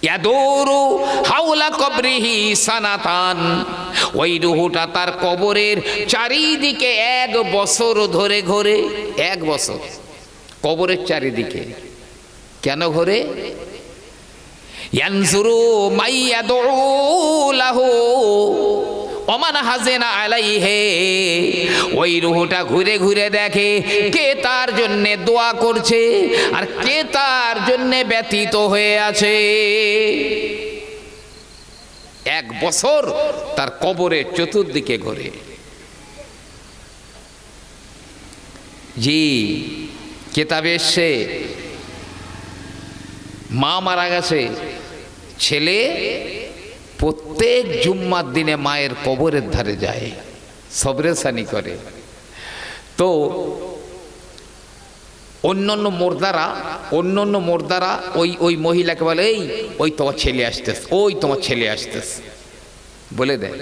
ইয়াদুরু হাওলা কবরিহি সানাতান, ওই রুহুটা তার কবরের চারিদিকে 1 বছর ধরে ঘোরে। 1 বছর কবরের চারিদিকে কেন ঘোরে? ইয়ানজুরু মাইয়াদু লাহু ওমান হাজেনা আলাইহে, ওই রুহটা ঘুরে ঘুরে দেখে কে তার জন্য দোয়া করছে আর কে তার জন্য ব্যতীত হয়ে আছে। 1 বছর তার কবরের চতুর্দিকে ঘোরে। জি, কিতাবে এসছে মা মারা গেছে, ছেলে প্রত্যেক জুম্মার দিনে মায়ের কবরের ধারে যায়, সবরেসানি করে। তো অন্যান্য মোর্দারা ওই মহিলাকে বলে, ওই তোমার ছেলে আসতেছে, ওই তোমার ছেলে আসতেছে বলে দেয়।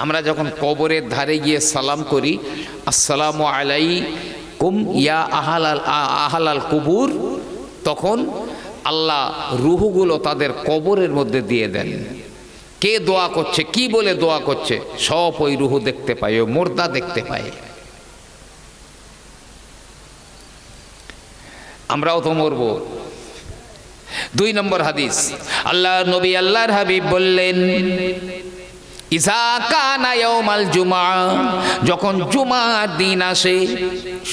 আমরা যখন কবরের ধারে গিয়ে সালাম করি, আসসালামু আলাইকুম ইয়া আহলাল কুবুর, তখন আল্লাহ রুহগুলো তাদের কবরের মধ্যে দিয়ে দেন। কে দোয়া করছে, কি বলে দোয়া করছে, সব ওই রুহু দেখতে পায়, ওই মুর্দা দেখতে পায়। আমরাও তো মরব। 2 নম্বর হাদিস, আল্লাহর নবী আল্লাহর হাবিব বললেন, ইজা কানা ইয়াউমাল জুমআ, যখন জুমার দিন আসে,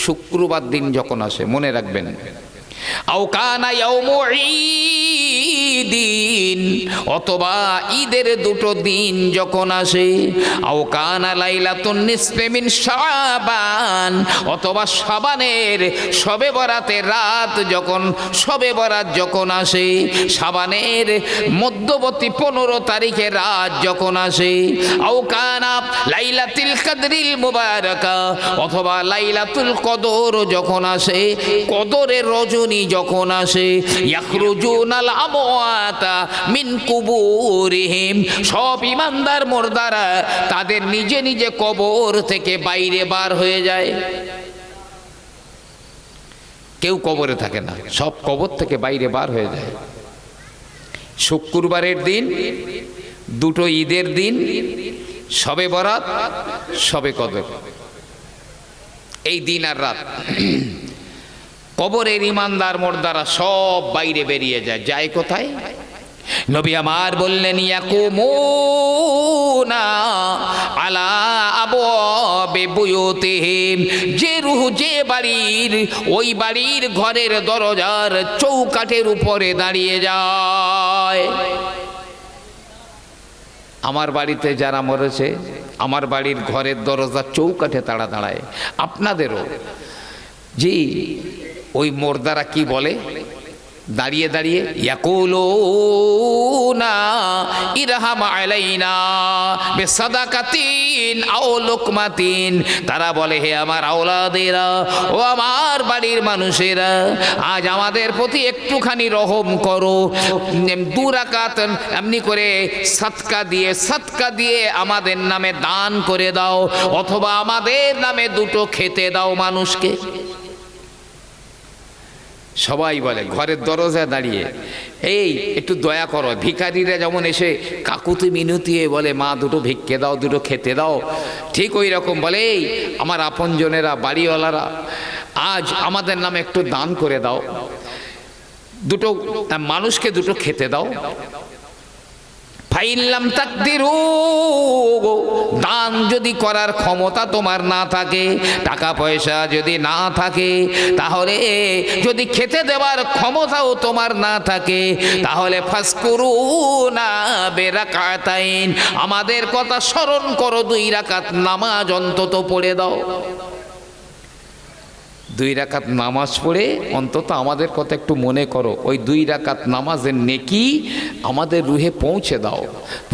শুক্রবার দিন যখন আসে, মনে রাখবেন, আও কানা ইয়াউমু ঈদিন, অথবা ঈদের 2টো দিন যখন আসে, আও কানা লাইলাতুন নিসফে মিন শাবান, অথবা শাবানের শবে বরাতের রাত যখন, শবে বরাত যখন আসে, শাবানের মধ্যবর্তী 15 তারিখের রাত যখন আসে, আও কানা লাইলাতুল কদরিল মুবারাকা, অথবা লাইলাতুল কদর যখন আসে, কদরের রজনী যখন আসে, ইয়াখরুজুনাল আমওয়াতা মিন কুবুরিহিম, সব ইমানদার মুর্দারা তাদের নিজে নিজে কবর থেকে বাইরে বার হয়ে যায়। কেউ কবরে থাকে না, সব কবর থেকে বাইরে বার হয়ে যায়। শুক্রবারের দিন, 2টো ঈদের দিন, শবে বরাত, শবে কদর, এই দিন আর রাত কবরের ইমানদার মুর্দারা সব বাইরে বেরিয়ে যায়। যায় কোথায়? নবী আমার বললেন, ইয়াকুমুনা আলা আবওয়াবি বুয়ুতিহিম, যে রূহ যে বাড়ির, ওই বাড়ির ঘরের দরজার চৌকাঠের উপরে দাঁড়িয়ে যায়। আমার বাড়িতে যারা মরেছে, আমার বাড়ির ঘরের দরজার চৌকাঠে তারা দাঁড়ায়। আপনাদেরও জি, ওই মোর্দারা কি বলে দাঁড়িয়ে দাঁড়িয়ে, ইয়াকুলুনা ইরহাম আলাইনা বিসাদাকাতিন আও লুকমাতিন, তারা বলে, হে আমার আওলাদেরা, ও আমার বাড়ির মানুষেরা, আজ আমাদের প্রতি একটুখানি রহম করো, 2 রাকাত এমনি করে সাদকা দিয়ে আমাদের নামে দান করে দাও, অথবা আমাদের নামে 2টো খেতে দাও মানুষকে। সবাই বলে ঘরের দরজায় দাঁড়িয়ে, এই একটু দয়া করো। ভিখারিরা যেমন এসে কাকুতি মিনতি বলে, মা 2টো ভিক্ষে দাও, 2টো খেতে দাও, ঠিক ওই রকম বলে, এই আমার আপনজনেরা, বাড়িওয়ালারা, আজ আমাদের নামে একটু দান করে দাও, 2টো মানুষকে 2টো খেতে দাও। ফাইল্লাম তাকদিরু, দান যদি করার ক্ষমতা তোমার না থাকে, টাকা পয়সা যদি না থাকে, তাহলে যদি খেতে দেওয়ার ক্ষমতাও তোমার না থাকে, তাহলে ফাসকুরুনা বিরাকাতাইন, আমাদের কথা স্মরণ করো, 2 রাকাত নামাজ অন্তত পড়ে দাও। 2 রাকাত নামাজ পড়ে অন্তত আমাদের কথা একটু মনে করো, ওই 2 রাকাত নামাজের নেকি আমাদের রুহে পৌঁছে দাও।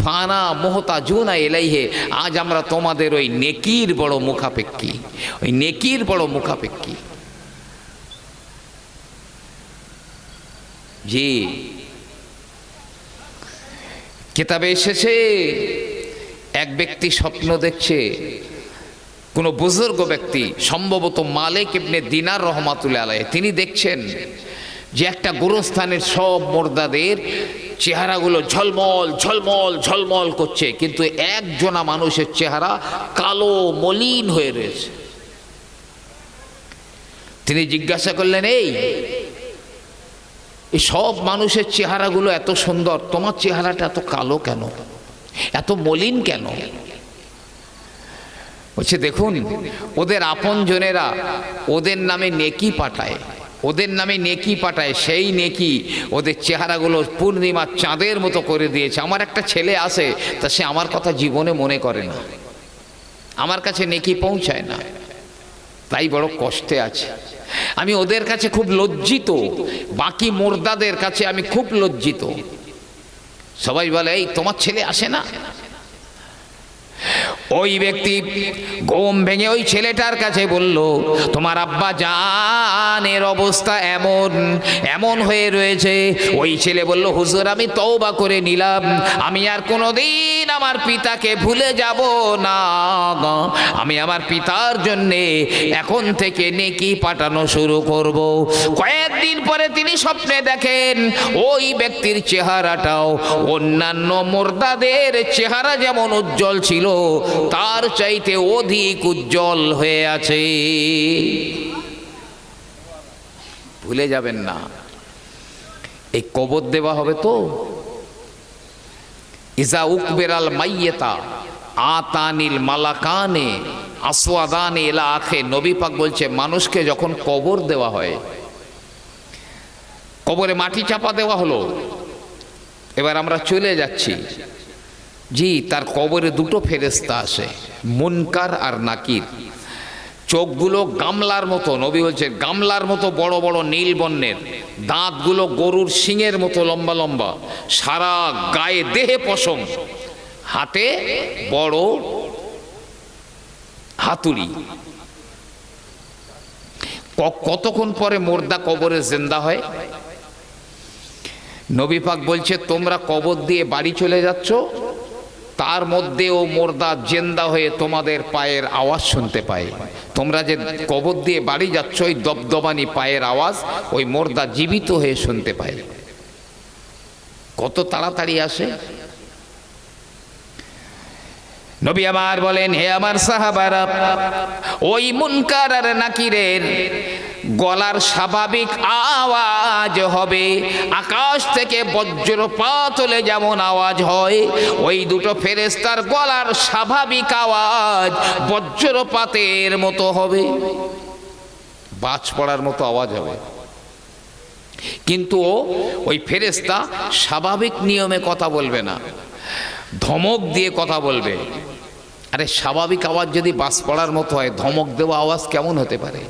ফানা মুহতাজুনা ইলাইহি, আজ আমরা তোমাদের ওই নেকির বড় মুখাপেক্ষী, ওই নেকির বড় মুখাপেক্ষী। জি, কিতাবে এসেছে, এক ব্যক্তি স্বপ্ন দেখছে, কোনো বুজুর্গ ব্যক্তি, সম্ভবত মালিক ইবনে দিনার রহমাতুল্লাহ আলাইহি, তিনি দেখছেন যে একটা গোরস্থানের সব মুর্দাদের চেহারাগুলো ঝলমল ঝলমল ঝলমল করছে, কিন্তু একজনা মানুষের চেহারা কালো মলিন হয়ে রয়েছে। তিনি জিজ্ঞাসা করলেন, এই সব মানুষের চেহারাগুলো এত সুন্দর, তোমার চেহারাটা এত কালো কেন, এত মলিন কেন? বলছে, দেখুন, ওদের আপনজনেরা ওদের নামে নেকি পাঠায়, ওদের নামে নেকি পাঠায়, সেই নেকি ওদের চেহারাগুলো পূর্ণিমার চাঁদের মতো করে দিয়েছে। আমার একটা ছেলে আছে, তা সে আমার কথা জীবনে মনে করে না, আমার কাছে নেকি পৌঁছায় না, তাই বড় কষ্টে আছে। আমি ওদের কাছে খুব লজ্জিত, বাকি মুর্দাদের কাছে আমি খুব লজ্জিত। সবাই বলে, এই তোমার ছেলে আসে না? ওই ব্যক্তি ঘুম ভেঙে ওই ছেলেটার কাছে বলল, তোমার আব্বা জানের অবস্থা এমন এমন হয়ে রয়েছে। ওই ছেলে বলল, হুজুর, আমি তওবা করে নিলাম, আমি আর কোনোদিন আমার পিতাকে ভুলে যাব না, আমি আমার পিতার জন্যে এখন থেকে নেকি পাঠানো শুরু করব। কয়েকদিন পরে তিনি স্বপ্নে দেখেন ওই ব্যক্তির চেহারাটাও অন্যান্য মুর্দাদের চেহারা যেমন উজ্জ্বল ছিল, তার চাইতে অধিক উজ্জ্বল হয়ে আছে। ভুলে যাবেন না, এই কবর দেওয়া হবে তো। ইজা উকবেরাল মাইয়েতা আতানিল মালাকানে আসওয়াদানে ইলা আখে। নবী পাক বলছে, মানুষকে যখন কবর দেওয়া হয়, কবরে মাটি চাপা দেওয়া হলো, এবার আমরা চলে যাচ্ছি, জি, তার কবরে দুটো ফেরেশতা আসে, মুনকার আর নাকির। চোখগুলো গামলার মতো, নবী বলছেন গামলার মতো বড় বড় নীল বর্ণের, দাঁতগুলো গরুর শিঙের মতো লম্বা লম্বা, সারা গায়ে দেহে পশম, হাতে বড় হাতুড়ি। কতক্ষণ পরে মুর্দা কবরে জিন্দা হয়? নবী পাক বলছে, তোমরা কবর দিয়ে বাড়ি চলে যাচ্ছ, তার মধ্যে ও মুর্দা জিন্দা হয়ে তোমাদের পায়ের আওয়াজ শুনতে পায়। তোমরা যে কবর দিয়ে বাড়ি যাচ্ছ, ওই দবদবানি পায়ের আওয়াজ ওই মুর্দা জীবিত হয়ে শুনতে পায়। কত তাড়াতাড়ি আসে! নবী আমার বলেন, হে আমার সাহাবারা, ওই মুনকার আর নাকিরের গলার স্বাভাবিক আওয়াজ হবে আকাশ থেকে বজ্রপাত হলে যেমন আওয়াজ হয়, ওই দুটো ফেরেশতার গলার স্বাভাবিক আওয়াজ বজ্রপাতের মতো হবে, বাজ পড়ার মতো আওয়াজ হবে। কিন্তু ওই ফেরেশতা স্বাভাবিক নিয়মে কথা বলবে না, ধমক দিয়ে কথা বলবে। আরে স্বাভাবিক আওয়াজ যদি বাজ পড়ার মতো হয়, ধমক দেওয়া আওয়াজ কেমন হতে পারে?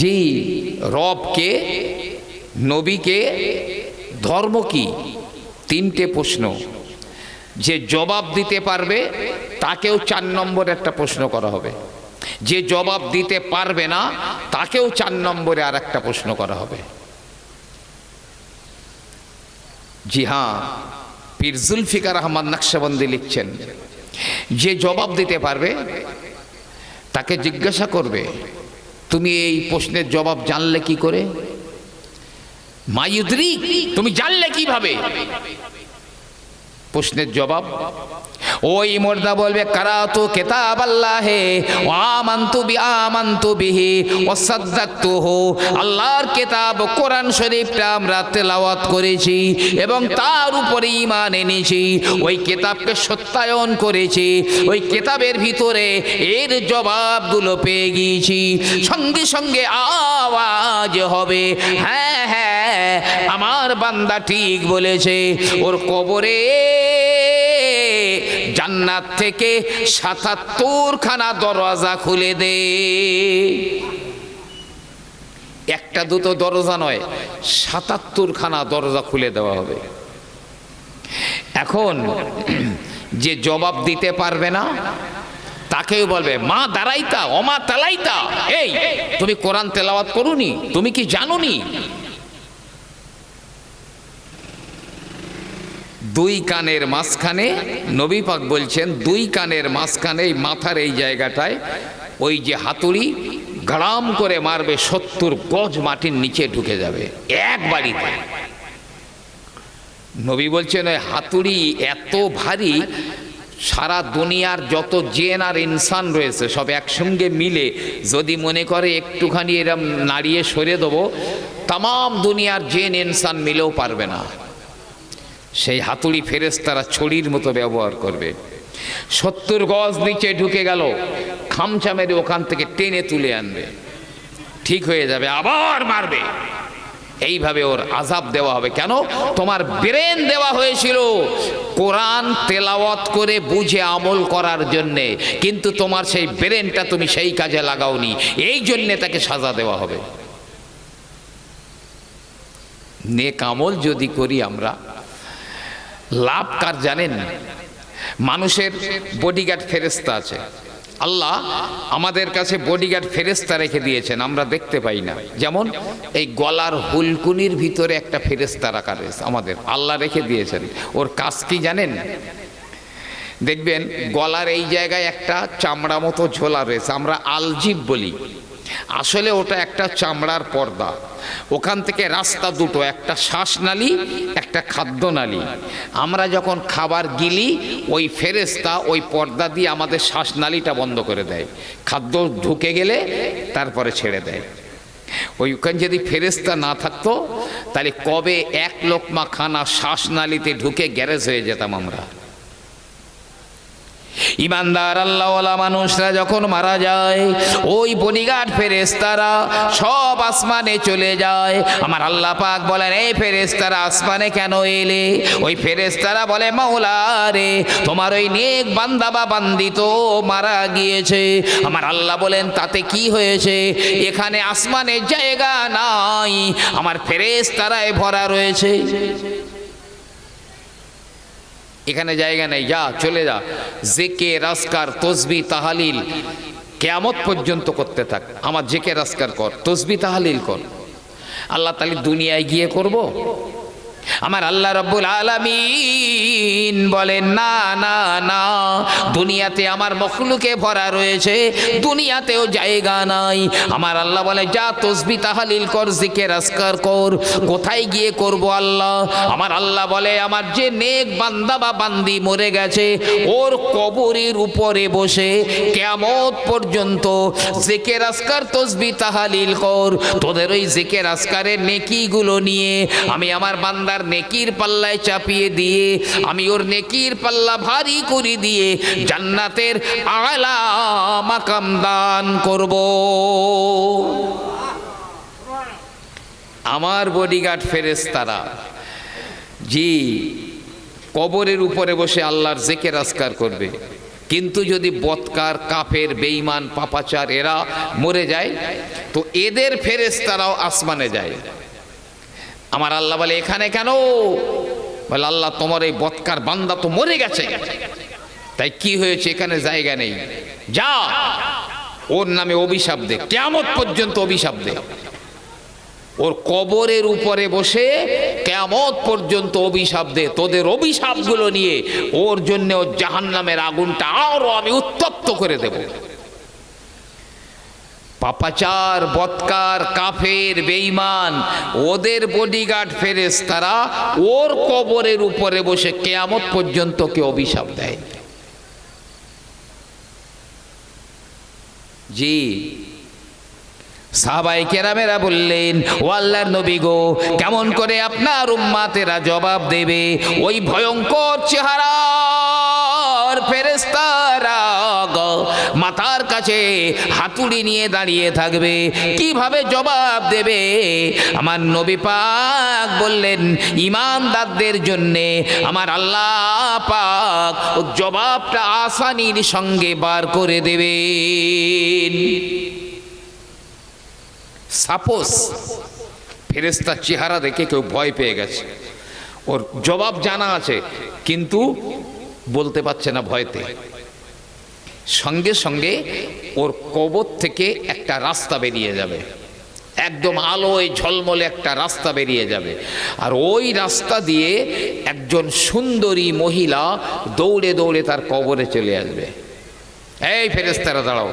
জি, রবকে, নবীকে, ধর্ম কি, তিনটে প্রশ্ন। যে জবাব দিতে পারবে তাকেও 4 নম্বর একটা প্রশ্ন করা হবে, যে জবাব দিতে পারবে না তাকেও 4 নম্বরে আর একটা প্রশ্ন করা হবে। জি হ্যাঁ, পীর জুলফিকার আহমদ নকশবন্দি লিখছেন, যে জবাব দিতে পারবে তাকে জিজ্ঞাসা করবে, তুমি এই প্রশ্নের জবাব জানলে কি করে? মায়ুদ্রি, তুমি জানলে কিভাবে? প্রশ্নের জবাব ওই মুর্দা বলবে, কারাতু কিতাব আল্লাহে ওয়া আমানতু বিহি ওয়া সাদ্দাকতুহু। আল্লাহর কিতাব কোরআন শরীফটা আমরা তেলাওয়াত করেছি এবং তার উপরে ঈমান এনেছি, ওই কিতাবকে সত্যায়ন করেছি, ওই কিতাবের ভিতরে এর জবাবগুলো পেয়ে গিয়েছি। সঙ্গে সঙ্গে আওয়াজ হবে, হ্যাঁ হ্যাঁ, আমার বান্দা ঠিক বলেছে। ওর কবরে জান্নাত থেকে ৭৭খানা দরজা খুলে দে। একটা দুটো দরজা নয়, ৭৭খানা দরজা খুলে দেওয়া হবে। এখন যে জবাব দিতে পারবে না তাকেও বলবে, মা দাঁড়াইতা অমা তালাইতা, এই তুমি কোরআন তেলাওয়াত করুনি, তুমি কি জানোনি? দুই কানের মাঝখানে, নবী পাক বলছেন, দুই কানের মাঝখানে এই মাথার এই জায়গাটায় ওই যে হাতুড়ি গাড়াম করে মারবে, 70 গজ মাটির নিচে ঢুকে যাবে এক বাড়িতে। নবী বলছেন ওই হাতুড়ি এত ভারী, সারা দুনিয়ার যত জিন আর ইনসান রয়েছে সব একসঙ্গে মিলে যদি মনে করে একটুখানি এরম নাড়িয়ে সরে দেবো, তাম দুনিয়ার জিন ইনসান মিলেও পারবে না। সেই হাতুড়ি ফেরেশতারা ছড়ির মতো ব্যবহার করবে। 70 গজ নিচে ঢুকে গেল, খামচা মেরে ওখান থেকে টেনে তুলে আনবে, ঠিক হয়ে যাবে, আবার মারবে। এইভাবে ওর আযাব দেওয়া হবে। কেন? তোমার ব্রেন দেওয়া হয়েছিল কোরআন তেলাওয়াত করে বুঝে আমল করার জন্যে, কিন্তু তোমার সেই ব্রেনটা তুমি সেই কাজে লাগাওনি, এই জন্যে তাকে সাজা দেওয়া হবে। নেক আমল যদি করি আমরা, লাভ কার জানেন? মানুষের বডিগার্ড ফেরেশতা আছে, আল্লাহ আমাদের কাছে বডিগার্ড ফেরেশতা রেখে দিয়েছেন, আমরা দেখতে পাই না। যেমন এই গলার হুলকুনির ভিতরে একটা ফেরেশতা রাখা রয়েছে, আমাদের আল্লাহ রেখে দিয়েছেন। ওর কাজ কি জানেন? দেখবেন গলার এই জায়গায় একটা চামড়া মতো ঝোলা রয়েছে, আমরা আলজিব বলি, আসলে ওটা একটা চামড়ার পর্দা। ওখান থেকে রাস্তা দুটো, একটা শ্বাসনালী, একটা খাদ্যনালী। আমরা যখন খাবার গিলি ওই ফেরেশতা ওই পর্দা দিয়ে আমাদের শ্বাসনালীটা বন্ধ করে দেয়, খাদ্য ঢুকে গেলে তারপরে ছেড়ে দেয়। ওইখানে যদি ফেরেশতা না থাকতো তাহলে কবে এক লোকমা খানা শ্বাসনালীতে ঢুকে গ্যারেজ হয়ে যেতাম আমরা। ইমানদার আল্লাহওয়ালা মানুষরা যখন মারা যায়, ওই বডিগার্ড ফেরেশতারা সব আসমানে চলে যায়। আমার আল্লাহ পাক বলেন, এই ফেরেশতারা আসমানে কেন এলে? ওই ফেরেশতারা বলে, মাওলা রে, তোমার ওই নেক বান্দা বা বান্দি তো মারা গিয়েছে। আমার আল্লাহ বলেন, তাতে কি হয়েছে? এখানে আসমানে জায়গা নাই, আমার ফেরেশতারায় ভরা রয়েছে। এখানে জায়গা নেই, যা চলে যা। জিকির আজকার তসবিহ তাহলিল কিয়ামত পর্যন্ত করতে থাক, আমার জিকির আজকার কর, তসবিহ তাহলিল কর। আল্লাহ তাআলা দুনিয়ায় গিয়ে করব? আমার আল্লাহ রাব্বুল আলামিন বলেন, না না না, দুনিয়াতে আমার মখলুকে ভরা রয়েছে, দুনিয়াতেও জায়গা নাই। আমার আল্লাহ বলে, যা তসবিহ তাহলিল কর, জিকির আজকার কর। কোথায় গিয়ে করব আল্লাহ? আমার আল্লাহ বলে, আমার যে নেক বান্দা বা বান্দি মরে গেছে, ওর কবরের উপরে বসে কিয়ামত পর্যন্ত জিকির আজকার তসবিহ তাহলিল কর। তোদের ওই জিকির আজকারের নেকিগুলো নিয়ে আমি আমার বান্দা নেকির পাল্লায় চাপিয়ে দিয়ে, আমি ওর নেকির পাল্লা ভারী করে দিয়ে জান্নাতের আলা মাকাম দান করব। আমার বডিগার্ড ফেরেশতারা জি কবরের উপরে বসে আল্লাহর জিকির আজকার করবে। কিন্তু যদি বৎকার, কাফের, বেঈমান, পাপাচার এরা মরে যায়, তো এদের ফেরেশতারাও আসমানে যায়। আমার আল্লাহ বলে, এখানে কেন? বলে, আল্লাহ তোমার এই বৎকার বান্দা তো মরে গেছে, তাই কি হয়েছে? এখানে জায়গা নেই, যা ওর নামে অভিশাপ দে, কিয়ামত পর্যন্ত অভিশাপ দে। ওর কবরের উপরে বসে কিয়ামত পর্যন্ত অভিশাপ দে। তোদের অভিশাপগুলো নিয়ে ওর জন্য ওর জাহান্নামের আগুনটা আরো আমি উত্তপ্ত করে দেব। পাপাচার, বৎকার, কাফের, বেঈমান, ওদের বডিগার্ড ফেরেশতারা ওর কবরের উপরে বসে কিয়ামত পর্যন্ত কে অভিশাপ দেয়। জি সাহাবায়ে কেরামেরা বললেন, ও আল্লাহর নবী গো, কেমন করে আপনার উম্মাতেরা জবাব দেবে? ওই ভয়ঙ্কর চেহারার ফেরেশতারা মাথার কাছে হাতুড়ি নিয়ে দাঁড়িয়ে থাকবে, কিভাবে জবাব দেবে? আমার নবী পাক বললেন, ঈমানদারদের জন্যে আমার আল্লাহ পাক ও জবাবটা আসানির সঙ্গে বার করে দেবেন। সাপোজ ফেরেশতার চেহারা দেখে কেউ ভয় পেয়ে গেছে, ওর জবাব জানা আছে কিন্তু বলতে পারছে না ভয়তে, সঙ্গে সঙ্গে ওর কবর থেকে একটা রাস্তা বেরিয়ে যাবে, একদম আলোয় ঝলমলে একটা রাস্তা বেরিয়ে যাবে। আর ওই রাস্তা দিয়ে একজন সুন্দরী মহিলা দৌড়ে দৌড়ে তার কবরে চলে আসবে। এই ফেরেশতারা দাঁড়াও,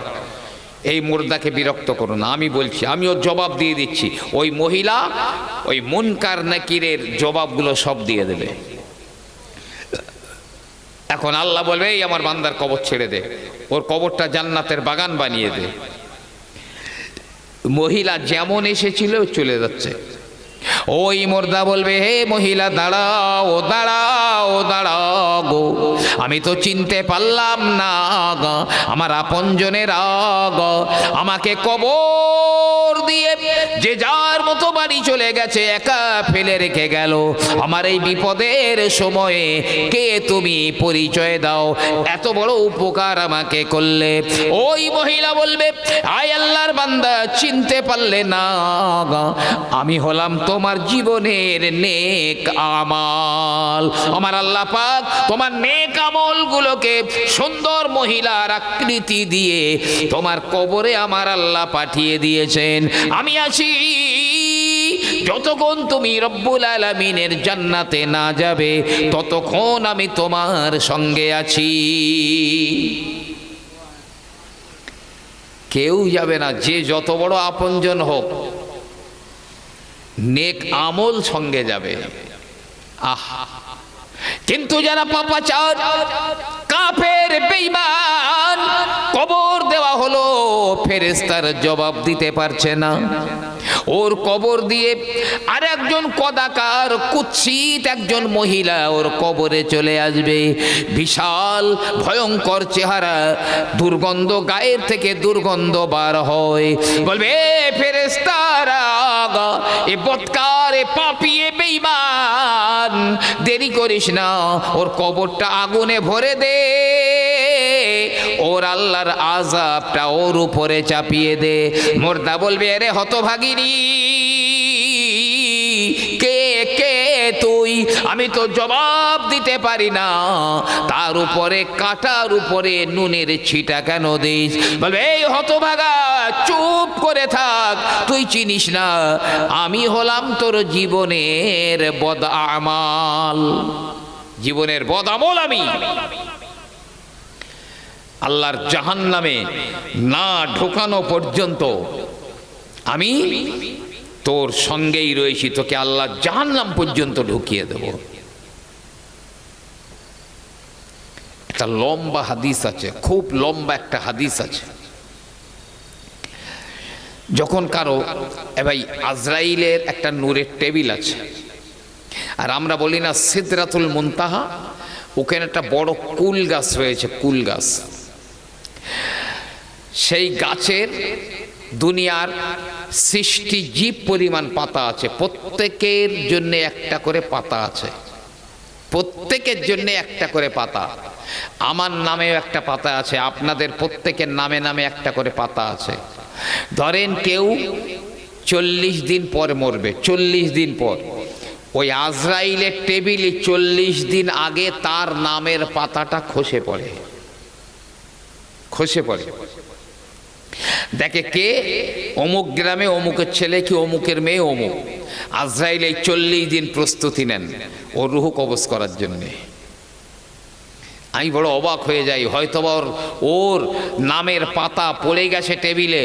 এই মুর্দাকে বিরক্ত করো না, আমি বলছি, আমি ওর জবাব দিয়ে দিচ্ছি। ওই মহিলা ওই মুনকার নাকিরের জবাবগুলো সব দিয়ে দেবে। এখন আল্লাহ বলবে, এই আমার বান্দার কবর ছেড়ে দে, ওর কবরটা জান্নাতের বাগান বানিয়ে দে। মহিলা যেমন এসেছিল চলে যাচ্ছে। ওই মুর্দা বলবে, হে মহিলা দাঁড়াও দাঁড়াও দাঁড়াও গো, আমি তো চিনতে পারলাম না গো, আমার আপনজনের গো, আমাকে কবর দিয়ে যে যার মতো বাড়ি চলে গেছে, একা ফেলে রেখে গেল, আমার এই বিপদের সময়ে কে তুমি, পরিচয় দাও, এত বড় উপকার আমাকে করলে। ওই মহিলা বলবে, আয় আল্লাহর বান্দা, চিনতে পারলে না গো, আমি হলাম তোমার জীবনের নেক আমল। আমার আল্লাহ পাক তোমার নেক আমলগুলোকে সুন্দর মহিলার আকৃতি দিয়ে তোমার কবরে আমার আল্লাহ পাঠিয়ে দিয়েছেন। আমি আছি যতক্ষণ তুমি রব্বুল আলামিনের জান্নাতে না যাবে, ততক্ষণ আমি তোমার সঙ্গে আছি। কেউ যাবে না, যে যত বড় আপনজন হোক, নেক আমল সঙ্গে যাবে। আহা, কিন্তু যারা পাপাচার, কাফের, বেঈমান, কবর দেওয়া হলো, ফেরেশতার জবাব দিতে পারছে না, ওর কবর দিয়ে আর একজন কদাকার কুৎসিত একজন মহিলা ওর কবরে চলে আসবে। বিশাল ভয়ঙ্কর চেহারা, দুর্গন্ধ, গায়ের থেকে দুর্গন্ধ বার হয়। বলবে, ফেরেশতারা, এ বদকার, এ পাপী, এ বেঈমান, দেরি করিস না, ওর কবরটা আগুনে ভরে দে, ওর আল্লাহর আযাবটা ওর উপরে চাপিয়ে দে। মুর্দা বলবে, আরে হতভাগিনী, কে কে তুই? আমি তো জবাব দিতে পারি না, তার উপরে কাঁটার উপরে নুনের ছিটা কেন দিস? বলবে, এই হতভাগা, চুপ করে থাক, তুই চিনিস না আমি হলাম তোর জীবনের বদআমাল, জীবনের বদআমল আমি। আল্লাহর জাহান্নামে না ঢোকানো পর্যন্ত আমি তোর সঙ্গেই রয়েছি, তোকে আল্লাহ জাহান্নাম পর্যন্ত ঢুকিয়ে দেব। একটা লম্বা হাদিস আছে, খুব লম্বা একটা হাদিস আছে। যখন কারো, ভাই, আজরাইলের একটা নূরের টেবিল আছে, আর আমরা বলি না সিদরাতুল মুনতাহা, ওখানে একটা বড় কুল গাছ রয়েছে, কুল গাছ। সেই গাছের দুনিয়ার সৃষ্টি জীব পরিমাণ পাতা আছে, প্রত্যেকের জন্য একটা করে পাতা আছে, প্রত্যেকের জন্য একটা করে পাতা। আমার নামেও একটা পাতা আছে, আপনাদের প্রত্যেকের নামে নামে একটা করে পাতা আছে। ধরেন কেউ 40 দিন পর মরবে, 40 দিন পর, ওই আজরাইলের টেবিলে 40 দিন আগে তার নামের পাতাটা খসে পড়ে, খসে পড়ে। দেখে কে, অমুক গ্রামে অমুকের ছেলে কি অমুকের মেয়ে অমুক। আজরাইল এই 40 দিন প্রস্তুতি নেন ওর রুহ কবজ করার জন্যে। আমি বড় অবাক হয়ে যাই, হয়তোবা ওর নামের পাতা পড়ে গেছে টেবিলে,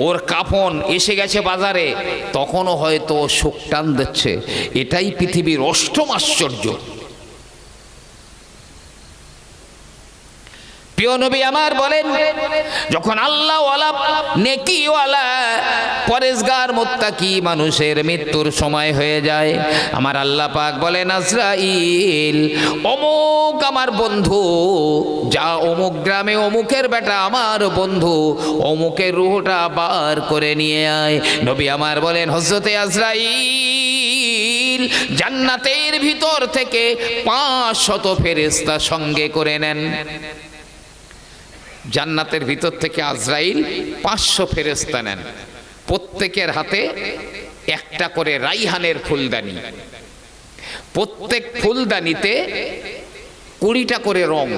ওর কাফন এসে গেছে বাজারে, তখনও হয়তো শোক টান দিচ্ছে। এটাই পৃথিবীর অষ্টম আশ্চর্য। প্রিয় নবী আমার বলেন, যখন আল্লাহওয়ালা, নেকিওয়ালা, পরেজগার, মুত্তাকি মানুষের মৃত্যুর সময় হয়ে যায়, আমার আল্লাহ পাক বলেন, আজরাইল, অমুক আমার বন্ধু, যা অমুক গ্রামে অমুকের বেটা আমার বন্ধু, অমুকের রূহটা বার করে নিয়ে আয়। নবী আমার বলেন, হযরতে আজরাইল জান্নাতের ভিতর থেকে 500 ফেরেশতা সঙ্গে করে নেন। জান্নাতের ভিতর থেকে আজরাইল 500 ফেরেশতা নেন, প্রত্যেকের হাতে একটা করে রাইহানের ফুলদানি, প্রত্যেক ফুলদানিতে 20টা করে রং,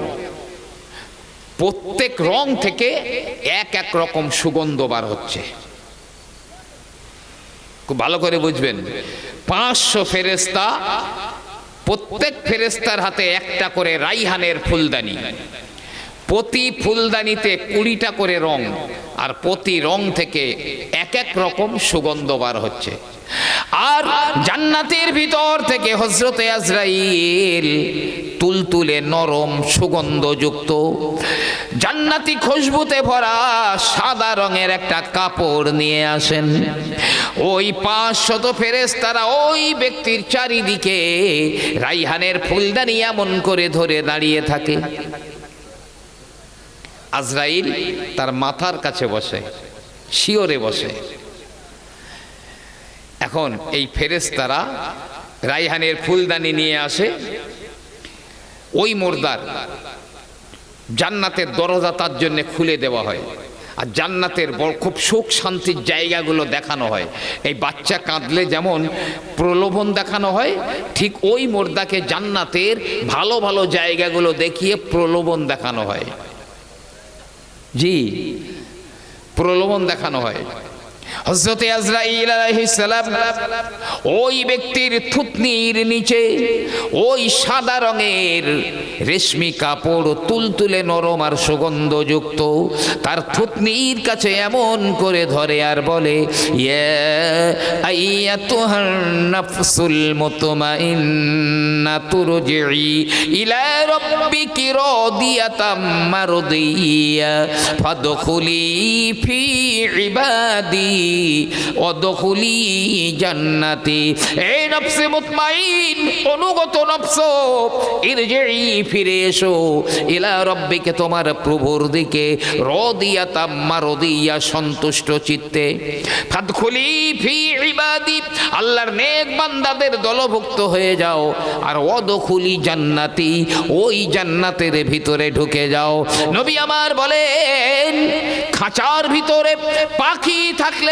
প্রত্যেক রং থেকে এক এক রকম সুগন্ধ বার হচ্ছে। খুব ভালো করে বুঝবেন, 500 ফেরেশতা, প্রত্যেক ফেরেশতার হাতে একটা করে রাইহানের ফুলদানি, প্রতি ফুলদানিতে 20টা করে রং, আর প্রতি রং থেকে এক এক রকম সুগন্ধ বার হচ্ছে। আর জান্নাতের ভিতর থেকে হযরতে আজরাইল তুলতুলে নরম সুগন্ধযুক্ত জান্নাতি খুশবুতে ভরা সাদা রঙের একটা কাপড় নিয়ে আসেন। ওই 500 ফেরেশতারা ওই ব্যক্তির চারিদিকে রাইহানের ফুলদানি এমন করে ধরে দাঁড়িয়ে থাকে। আজরাইল তার মাথার কাছে বসে, শিয়রে বসে। এখন এই ফেরেশতারা রাইহানের ফুলদানি নিয়ে আসে। ওই মুর্দার জান্নাতের দরজা তার জন্য খুলে দেওয়া হয়, আর জান্নাতের খুব সুখ শান্তির জায়গাগুলো দেখানো হয়। এই বাচ্চা কাঁদলে যেমন প্রলোভন দেখানো হয়, ঠিক ওই মুর্দাকে জান্নাতের ভালো ভালো জায়গাগুলো দেখিয়ে প্রলোভন দেখানো হয়। জি, প্রলোভন দেখানো হয়। হযরতে আজরাইল আলাইহিস সালাম ওই ব্যক্তির থুতনির নিচে ওই সাদা রঙের রেশমি কাপড় তুলতুলে নরম আর সুগন্ধযুক্ত তার থুতনির কাছে এমন করে ধরে আর বলে, ইয়া আইয়াতুহান নাফসুল মুতমাইন্না তুরজিই ইলা রাব্বিকি রাদিয়াতাম মারদিয়া ফাদখুলি ফি ইবাদি ওয়াদখুলি জান্নাতি। এই নফসে মুতমাইন, অনুগত নফস, ইরজিই, ফিরে এসো, ইলা রাব্বিকে, তোমার প্রভুর দিকে, রাদিয়াতাম মারদিয়া, সন্তুষ্ট চিত্তে, ফাদখুলি ফি ইবাদি, আল্লাহর নেক বান্দাদের দলভুক্ত হয়ে যাও, আর ওয়াদখুলি জান্নাতি, ওই জান্নাতের ভিতরে ঢুকে যাও। নবী আমার বলেন, খাঁচার ভিতরে পাখি থাকলে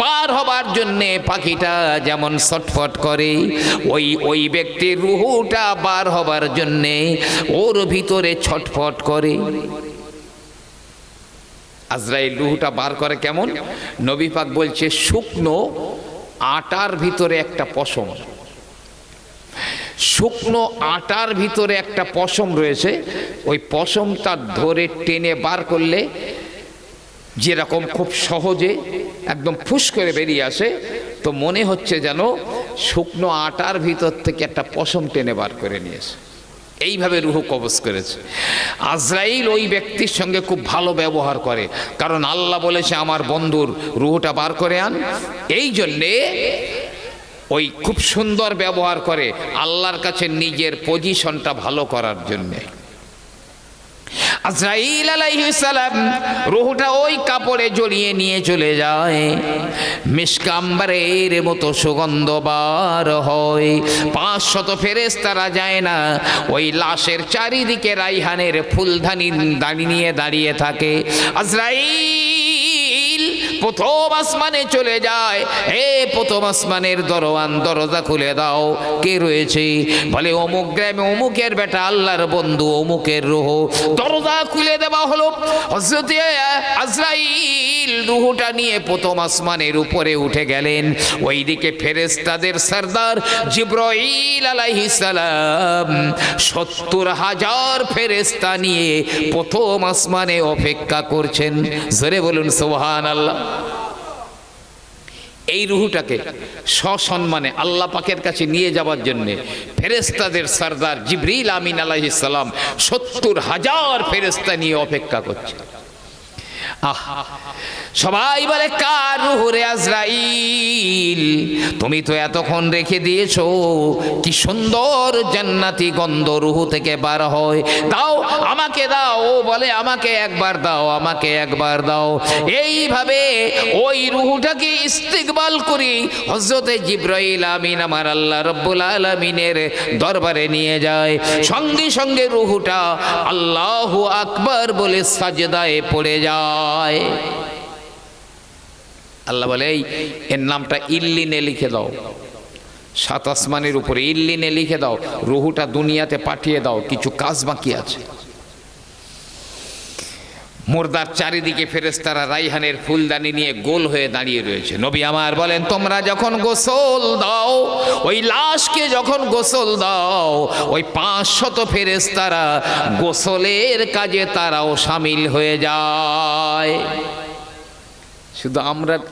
বার হবার জন্যে পাখিটা যেমন ছটফট করে, ওই ব্যক্তির রূহটা বার হবার জন্যে ওর ভিতরে ছটফট করে। আজরাইল রূহটা বার করে কেমন? নবী পাক বলছে, শুকনো আটার ভিতরে একটা পশম, শুকনো আটার ভিতরে একটা পশম রয়েছে, ওই পশমটা ধরে টেনে বার করলে যেরকম খুব সহজে একদম ফুস করে বেরিয়ে আসে, তো মনে হচ্ছে যেন শুকনো আটার ভিতর থেকে একটা পশম টেনে বার করে নিয়েছে। এইভাবে রূহ কবজ করেছে। আজরাইল ওই ব্যক্তির সঙ্গে খুব ভালো ব্যবহার করে, কারণ আল্লাহ বলেছে আমার বন্ধুর রূহটা বার করে আন। এই জন্যে ওই খুব সুন্দর ব্যবহার করে আল্লাহর কাছে নিজের পজিশনটা ভালো করার জন্যে। আজরাইল আলাইহিস সালাম রূহটা ওই কাপড়ে জড়িয়ে নিয়ে চলে যায়, মিশক আম্বরের মতো সুগন্ধ বার হয়। 500 ফেরেশতারা যায় না, ওই লাশের চারিদিকে রাইহানের ফুলদানি নিয়ে দাঁড়িয়ে থাকে। আজরাইল প্রথম আসমানে চলে যায়। প্রথম আসমানের দরওয়ান, দরজা খুলে দাও। কে রয়েছে? বলে অমুক গ্রামে অমুকের বেটা আল্লাহর বন্ধু অমুকের রূহ। দরজা খুলে দেওয়া হলো। হযরত আজরাইল রূহটা নিয়ে প্রথম আসমানের উপরে উঠে গেলেন। ওইদিকে ফেরেশতাদের সরদার জিবরাইল আলাইহিস সালাম 70,000 ফেরেশতা নিয়ে প্রথম আসমানে অপেক্ষা করছেন। জোরে বলুন সুবহানাল্লাহ। এই রূহটাকে সসম্মানে আল্লাহ পাকের কাছে নিয়ে যাওয়ার জন্য ফেরেশতাদের সরদার জিবরিল আমিন আলাইহিস সালাম 70,000 ফেরেশতা নিয়ে অপেক্ষা করছে। সবাই বলে, কার রূহ রে আজরাইল? তুমি তো এতক্ষণ রেখে দিয়েছো, কি সুন্দর জান্নাতি গন্ধ রূহ থেকে বার হয়, দাও আমাকে দাও। ও বলে, আমাকে একবার দাও, আমাকে একবার দাও। এইভাবে ওই রূহটাকে ইস্তিকবাল করি হযরতে জিবরাইল আমিন আমার আল্লাহ রাব্বুল আলামিনের দরবারে নিয়ে যায়। সঙ্গে সঙ্গে রূহটা আল্লাহু আকবার বলে সাজদায় পড়ে যায়। আল্লাহ বলে, এর নামটা ইল্লিনে লিখে দাও, 7 আসমানের উপরে ইল্লিনে লিখে দাও, রূহটা দুনিয়াতে পাঠিয়ে দাও, কিছু কাজ বাকি আছে। মুর্দার চারিদিকে ফেরেশতারা রাইহানের ফুলদানি নিয়ে গোল হয়ে দাঁড়িয়ে রয়েছে। নবী আমার বলেন, তোমরা যখন গোসল দাও, ওই লাশকে যখন গোসল দাও, ওই 500 ফেরেশতারা গোসলের কাজে তারাও শামিল হয়ে যায়। শুধু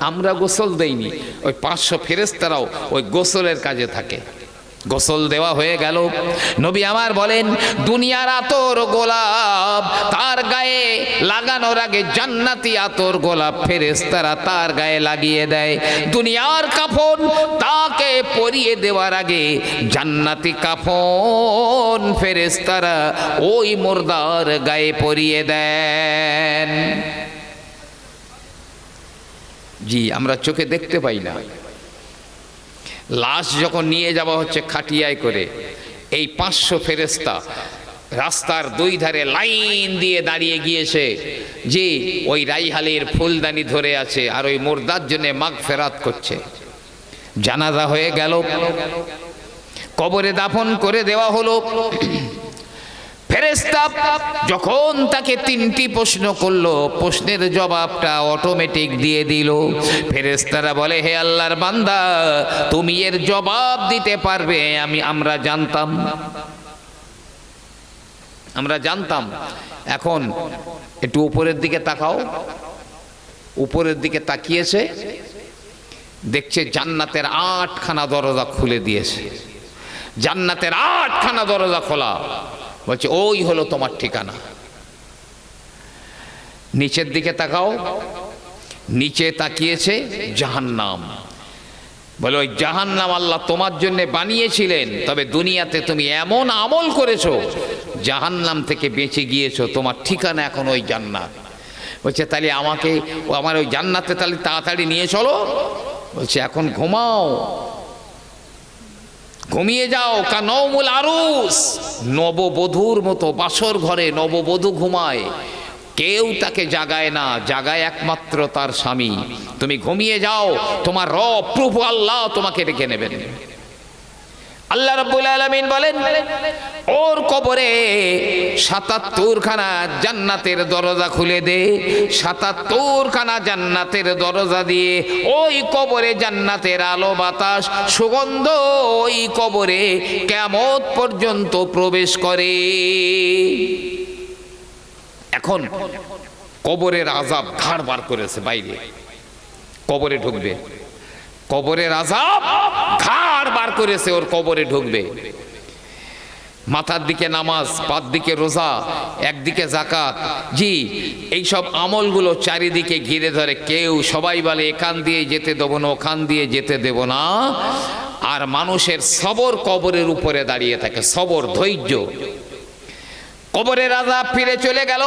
আমরা গোসল দেইনি, ওই 500 ফেরেশতারাও ওই গোসলের কাজে থাকে। গোসল দেওয়া হয়ে গেল, নবী আমার বলেন দুনিয়ার আতর গোলাপ তার গায়ে লাগানোর আগে জান্নাতি আতর গোলাপ ফেরেশতারা তার গায়ে লাগিয়ে দেয়। দুনিয়ার কাফন তাকে পরিয়ে দেওয়ার আগে জান্নাতি কাফন ফেরেশতারা ওই মুর্দার গায়ে পরিয়ে দেন। জি, আমরা চোখে দেখতে পাই না। লাশ যখন নিয়ে যাওয়া হচ্ছে খাটিয়ায় করে, এই 500 ফেরেশতা রাস্তার দুই ধারে লাইন দিয়ে দাঁড়িয়ে গিয়েছে, যে ওই রাইহালের ফুলদানি ধরে আছে আর ওই মুর্দার জন্য মাগফিরাত করছে। জানাজা হয়ে গেল, কবরে দাফন করে দেওয়া হলো। ফেরেশতা যখন তাকে 3টি প্রশ্ন করলো, প্রশ্নের জবাবটা অটোমেটিক দিয়ে দিল। ফেরেশতারা বলে, হে আল্লাহর বান্দা, তুমি এর জবাব দিতে পারবে? আমরা জানতাম। এখন একটু উপরের দিকে তাকাও। উপরের দিকে তাকিয়েছে, দেখছে জান্নাতের 8খানা দরজা খুলে দিয়েছে। জান্নাতের 8খানা দরজা খোলা। বলছে ওই হলো তোমার ঠিকানা। নিচের দিকে তাকাও। নিচে তাকিয়েছে জাহান্নাম। বলে ওই জাহান্নাম আল্লাহ তোমার জন্য বানিয়েছিলেন, তবে দুনিয়াতে তুমি এমন আমল করেছো জাহান্নাম থেকে বেঁচে গিয়েছো, তোমার ঠিকানা এখন ওই জান্নাত। বলছে তাহলে আমাকে আমার ওই জান্নাতে তাহলে তাড়াতাড়ি নিয়ে চলো। বলছে এখন ঘুমাও, ঘুমিয়ে যাও। কানৌমুল আরুস, নববধূর মতো বাসর ঘরে নববধূ ঘুমায়, কেউ তাকে জাগায় না, জাগায় একমাত্র তার স্বামী। তুমি ঘুমিয়ে যাও, তোমার রব প্রভু আল্লাহ তোমাকে ডেকে নেবেন। আল্লাহ রাব্বুল আলামিন বলেন ওর কবরে 77খানা জান্নাতের দরজা খুলে দে। 77খানা জান্নাতের দরজা দিয়ে ওই কবরে জান্নাতের আলো বাতাস সুগন্ধ ওই কবরে কিয়ামত পর্যন্ত প্রবেশ করে। এখন কবরের আযাব ঘাড় বার করেছে বাইরে, কবরে ঢুকবে। কবরের আযাব ঘাড় বার করেছে, ওর কবরে ঢুকবে। মাথার দিকে নামাজ, পার দিকে রোজা, একদিকে যাকাত। জি, এইসব আমলগুলো চারিদিকে ঘিরে ধরে। কেউ সবাই বলে এখান দিয়ে যেতে দেবো না, ওখান দিয়ে যেতে দেব না। আর মানুষের সবর কবরের উপরে দাঁড়িয়ে থাকে, সবর, ধৈর্য। কবরের আযাব ফিরে চলে গেল,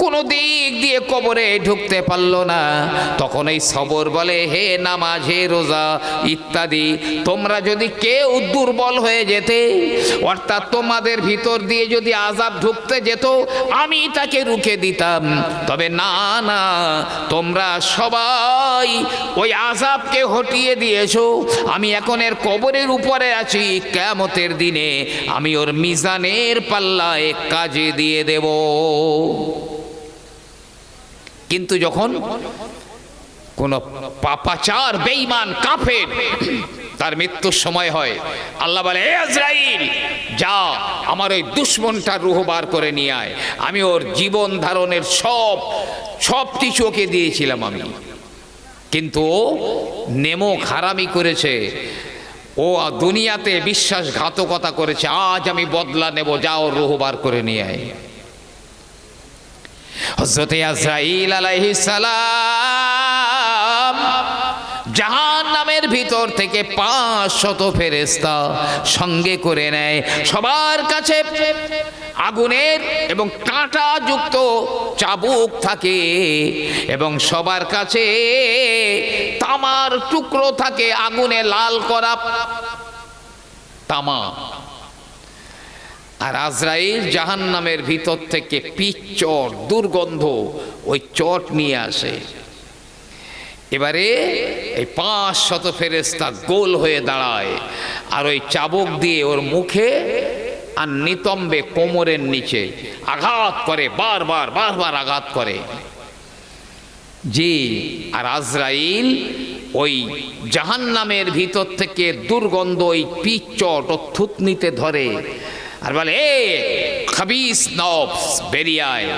কোনো দিক দিয়ে কবরে ঢুকতে পারলো না। তখন এই সবর বলে, হে নামাজ, হে রোজা ইত্যাদি, তোমরা যদি কেউ দুর্বল হয়ে যেতে, অর্থাৎ তোমাদের ভিতর দিয়ে যদি আযাব ঢুকতে যেত, আমি তাকে রুখে দিতাম। তবে না না, তোমরা সবাই ওই আযাবকে হটিয়ে দিয়েছো। আমি এখন এর কবরের উপরে আছি, কিয়ামতের দিনে আমি ওর মিজানের পাল্লায় কাজে দিয়ে দেব। কিন্তু যখন কোন পাপাচার বেঈমান কাফের তার মৃত্যুর সময় হয়, আল্লাহ বলে, হে আজরাইল, যা আমার ওই দুশমনটার রূহ বার করে নিয়ে আয়। আমি ওর জীবন ধারণের সব কিছু ওকে দিয়েছিলাম আমি, কিন্তু ও নেমক হারামি করেছে, ও দুনিয়াতে বিশ্বাসঘাতকতা করেছে। আজ আমি বদলা নেব, যাও রূহ বার করে নিয়ে আয়। হযরত আজরাইল আলাইহিস সালাম জাহান্নামের ভিতর থেকে 500 ফেরেশতা সঙ্গে করে নেয়। সবার কাছে আগুনের এবং কাঁটা যুক্ত চাবুক থাকে, এবং সবার কাছে তামার টুকরো থাকে, আগুনে লাল করা তামা। আর আজরাইল জাহান্নামের ভিতর থেকে পিচ্চর দুর্গন্ধ ওই চট নিয়ে আসে। এবারে এই 500 ফেরেশতা গোল হয়ে দাঁড়ায়, আর ওই চাবুক দিয়ে ওর মুখে আর নিতম্বে কোমরের নিচে আঘাত করে, বারবার আঘাত করে। জি, আর আজরাইল ওই জাহান্নামের ভিতর থেকে দুর্গন্ধ ওই পিচ্চট ও থুতনিতে ধরে আর বলে, এ খাবিস নফস বেরিয়ে আয়।